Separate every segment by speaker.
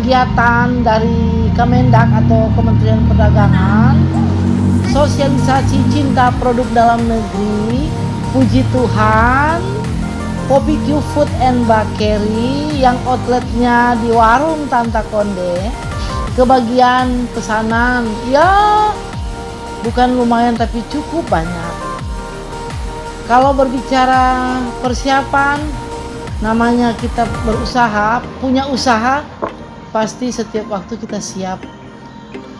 Speaker 1: kegiatan dari Kemendak atau Kementerian Perdagangan, sosialisasi cinta produk dalam negeri. Puji Tuhan, Poppy Q Food and Bakery yang outletnya di Warung Tanta Konde, kebagian pesanan ya bukan lumayan tapi cukup banyak. Kalau berbicara persiapan, namanya kita berusaha, punya usaha, pasti setiap waktu kita siap.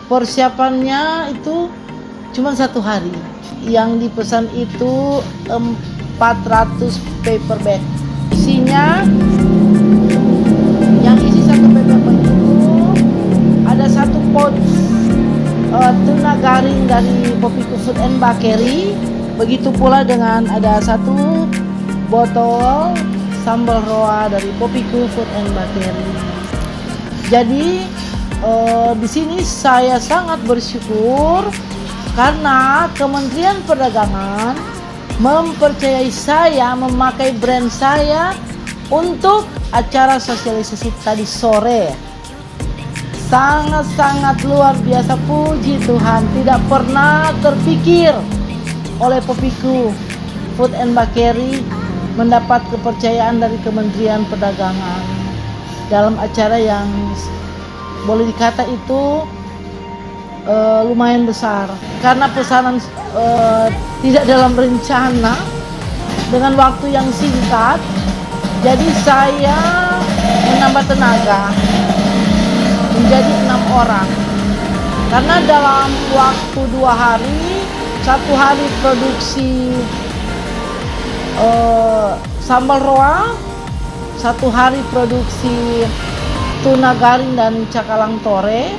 Speaker 1: Persiapannya itu cuma 1 hari. Yang dipesan itu 400 paper bag. Isinya, yang isi 1 paper bag itu ada 1 pot tuna garing dari Poppy Q Food and Bakery. Begitu pula dengan ada 1 botol sambal roa dari Poppy Q Food and Bakery. Jadi di sini saya sangat bersyukur karena Kementerian Perdagangan mempercayai saya memakai brand saya untuk acara sosialisasi tadi sore. Sangat-sangat luar biasa, puji Tuhan. Tidak pernah terpikir oleh Poppy Q Food and Bakery mendapat kepercayaan dari Kementerian Perdagangan dalam acara yang boleh dikata itu lumayan besar karena pesanan tidak dalam rencana dengan waktu yang singkat. Jadi saya menambah tenaga menjadi 6 orang karena dalam waktu 2 hari, 1 hari produksi sambal roa, 1 hari produksi tuna garing dan cakalang tore,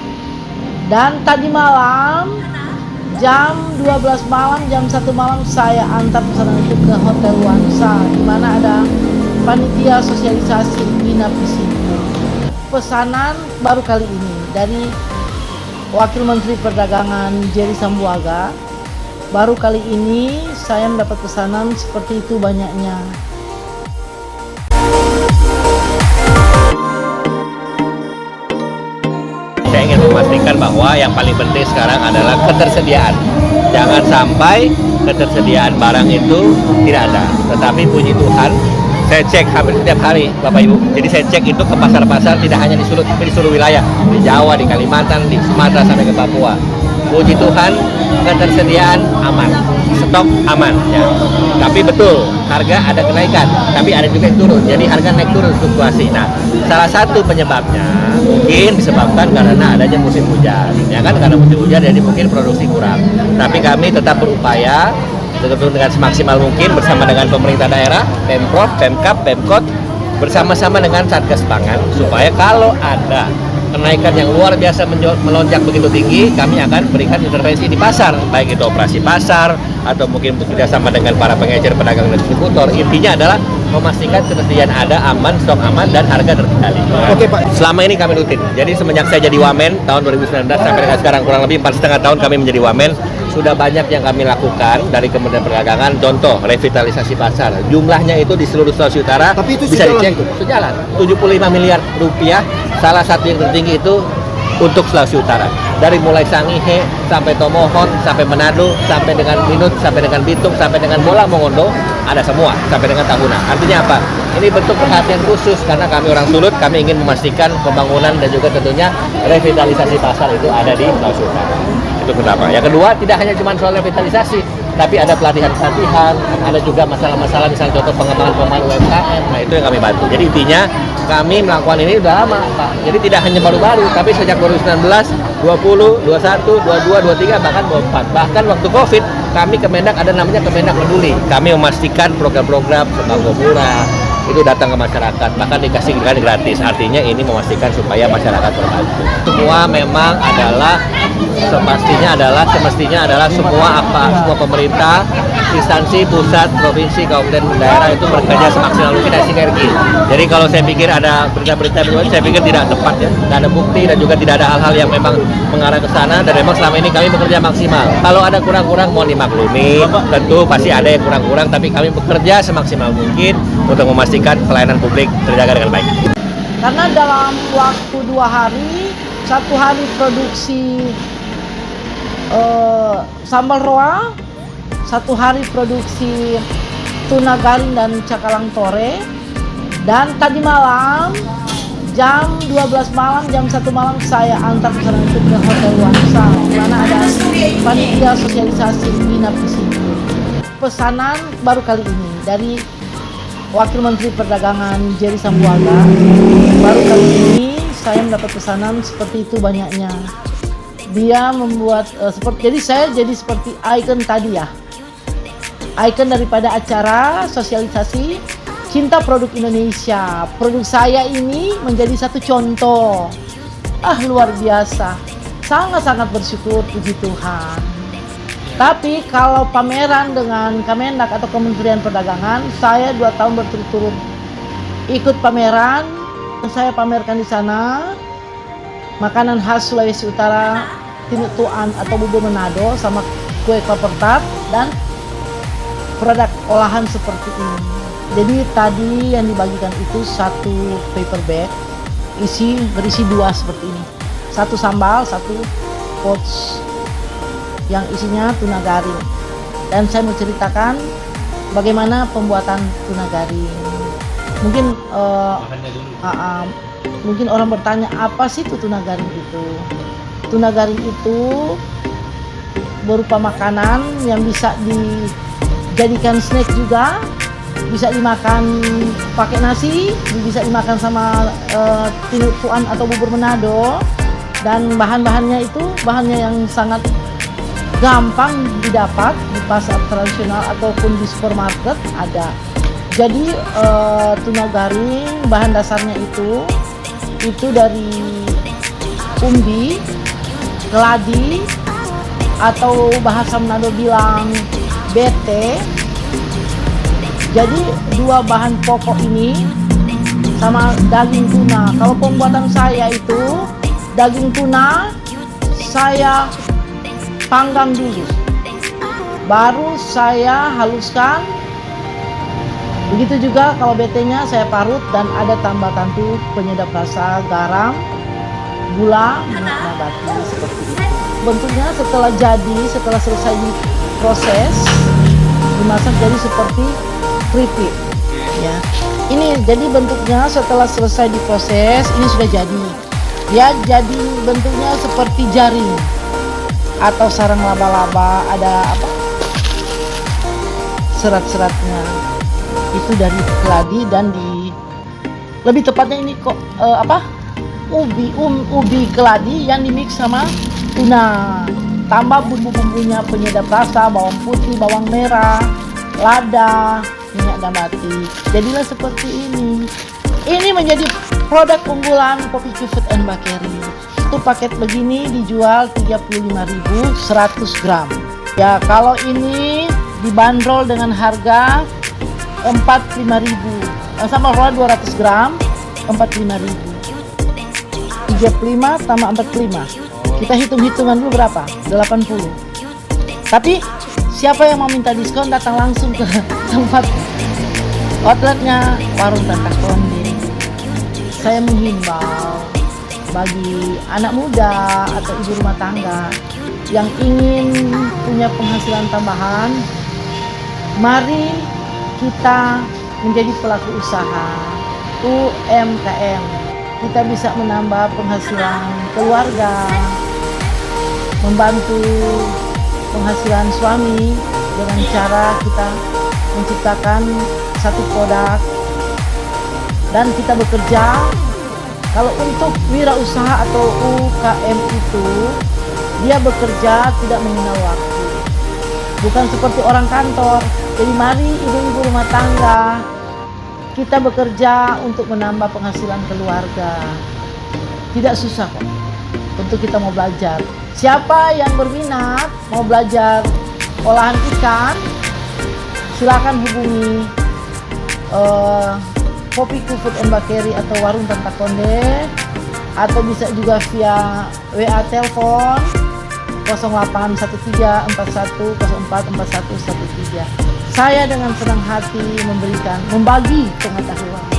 Speaker 1: dan tadi malam jam 12 malam, jam 1 malam saya antar pesanan itu ke Hotel Wansa di mana ada panitia sosialisasi nginap di situ. Pesanan baru kali ini dari Wakil Menteri Perdagangan Jerry Sambuaga. Baru kali ini saya mendapat pesanan seperti itu banyaknya.
Speaker 2: Saya ingin memastikan bahwa yang paling penting sekarang adalah ketersediaan. Jangan sampai ketersediaan barang itu tidak ada. Tetapi puji Tuhan, saya cek hampir setiap hari, Bapak Ibu. Jadi saya cek itu ke pasar-pasar tidak hanya di Sulut, tapi di seluruh wilayah. Di Jawa, di Kalimantan, di Sumatera, sampai ke Papua. Puji Tuhan, ketersediaan aman, stok aman ya. Tapi betul, harga ada kenaikan, tapi ada juga yang turun. Jadi harga naik turun fluktuasi. Nah, salah satu penyebabnya mungkin disebabkan karena adanya musim hujan. Ya kan, karena musim hujan jadi mungkin produksi kurang. Tapi kami tetap berupaya dengan semaksimal mungkin bersama dengan pemerintah daerah, Pemprov, Pemkab, Pemkot, bersama-sama dengan Satgas Pangan supaya kalau ada kenaikan yang luar biasa melonjak begitu tinggi, kami akan berikan intervensi di pasar, baik itu operasi pasar atau mungkin bekerjasama dengan para pengecer, pedagang dan distributor. Intinya adalah memastikan ketersediaan ada, aman, stok aman, dan harga terkendali.
Speaker 3: Oke Pak.
Speaker 2: Selama ini kami rutin. Jadi semenjak saya jadi Wamen tahun 2019 sampai dengan sekarang kurang lebih 4,5 tahun kami menjadi Wamen, sudah banyak yang kami lakukan dari Kementerian Perdagangan. Contoh, revitalisasi pasar. Jumlahnya itu di seluruh Sulawesi Utara.
Speaker 3: Tapi itu
Speaker 2: bisa dicek.
Speaker 3: itu?
Speaker 2: Sejalan. 75 miliar rupiah. Salah satu yang tertinggi itu untuk Sulawesi Utara. Dari mulai Sangihe sampai Tomohon, sampai Manado, sampai dengan Minut, sampai dengan Bitung, sampai dengan Bola Mongondo, ada semua sampai dengan Tahuna. Artinya apa? Ini bentuk perhatian khusus karena kami orang Sulut, kami ingin memastikan pembangunan dan juga tentunya revitalisasi pasar itu ada di Sulawesi Utara. Itu pertama. Yang kedua, tidak hanya cuma soal revitalisasi, tapi ada pelatihan-pelatihan, ada juga masalah-masalah misalnya contoh pengembangan UMKM. Nah, itu yang kami bantu. Jadi intinya kami melakukan ini udah lama, Pak. Jadi tidak hanya baru-baru, tapi sejak 2019, 20, 21, 22, 23, bahkan 24. Bahkan waktu Covid, kami Kemendak ada namanya Kemendak Peduli. Kami memastikan program-program sembako murah itu datang ke masyarakat, bahkan dikasih gratis. Artinya ini memastikan supaya masyarakat terbantu. Semua memang adalah semestinya adalah semua pemerintah, instansi pusat, provinsi, kabupaten, daerah itu bekerja semaksimal mungkin dan sinergi. Jadi kalau saya pikir ada berita-berita begini, saya pikir tidak tepat ya, tidak ada bukti dan juga tidak ada hal-hal yang memang mengarah ke sana. Dan memang selama ini kami bekerja maksimal. Kalau ada kurang-kurang mohon dimaklumi, tentu pasti ada yang kurang-kurang, tapi kami bekerja semaksimal mungkin untuk memastikan pelayanan publik terjaga dengan baik.
Speaker 1: Karena dalam waktu 2 hari, 1 hari produksi sambal roa, 1 hari produksi tuna garing dan cakalang tore, dan tadi malam jam 12 malam, jam 1 malam saya antar pesanan itu ke Hotel Wangsa, di mana ada panitia sosialisasi nginap di situ. Pesanan baru kali ini dari Wakil Menteri Perdagangan Jerry Sambuaga. Baru kali ini saya mendapat pesanan seperti itu banyaknya. Dia membuat jadi saya jadi seperti ikon tadi ya. Ikon daripada acara sosialisasi cinta produk Indonesia. Produk saya ini menjadi satu contoh. Luar biasa. Sangat-sangat bersyukur, puji Tuhan. Tapi kalau pameran dengan Kemendak atau Kementerian Perdagangan, saya 2 tahun berturut-turut ikut pameran. Saya pamerkan di sana makanan khas Sulawesi Utara, tinutuan atau bubur Manado, sama kue kelapa tart dan produk olahan seperti ini. Jadi tadi yang dibagikan itu 1 paper bag berisi 2 seperti ini. 1 sambal, 1 pouch yang isinya tuna garing. Dan saya mau ceritakan bagaimana pembuatan tuna garing. Mungkin mungkin orang bertanya, apa sih itu tuna garing itu? Tuna garing itu berupa makanan yang bisa dijadikan snack juga, bisa dimakan pakai nasi, bisa dimakan sama tinutuan atau bubur Manado. Dan bahannya yang sangat gampang didapat di pasar tradisional ataupun di supermarket ada. Jadi tuna garing bahan dasarnya itu dari umbi, keladi, atau bahasa Manado bilang bete. Jadi 2 bahan pokok ini sama daging tuna. Kalau pembuatan saya itu daging tuna saya panggang dulu, baru saya haluskan. Begitu juga kalau betenya saya parut dan ada tambahkan tuh penyedap rasa, garam, gula, minyak nabati seperti itu. Bentuknya setelah selesai diproses, dimasak jadi seperti keripik. Ya, ini jadi bentuknya setelah selesai diproses, ini sudah jadi. Ya, jadi bentuknya seperti jaring atau sarang laba-laba, ada serat-seratnya itu dari keladi dan lebih tepatnya ini ubi keladi yang dimix sama tuna, tambah bumbu-bumbunya, penyedap rasa, bawang putih, bawang merah, lada, minyak nabati. Jadilah seperti ini menjadi produk unggulan Kopi Food and Bakery. Itu paket begini dijual 35.000 100 gram. Ya, kalau ini dibanderol dengan harga 45.000. Sama roa 200 gram 45.000. 35 tambah 45. Kita hitung-hitungan dulu berapa? 80. Tapi siapa yang mau minta diskon datang langsung ke tempat outletnya Warung Tantak Konde. Saya menghimbau bagi anak muda atau ibu rumah tangga yang ingin punya penghasilan tambahan, mari kita menjadi pelaku usaha UMKM. Kita bisa menambah penghasilan keluarga, membantu penghasilan suami dengan cara kita menciptakan satu produk dan kita bekerja. Kalau untuk wirausaha atau UKM itu, dia bekerja tidak mengenal waktu, bukan seperti orang kantor. Jadi mari ibu-ibu rumah tangga, kita bekerja untuk menambah penghasilan keluarga. Tidak susah kok untuk kita mau belajar. Siapa yang berminat mau belajar olahan ikan, silakan hubungi Kopi Food and Bakery atau Warung Tantak Konde, atau bisa juga via WA telepon 081341044113. Saya dengan senang hati membagi pengetahuan.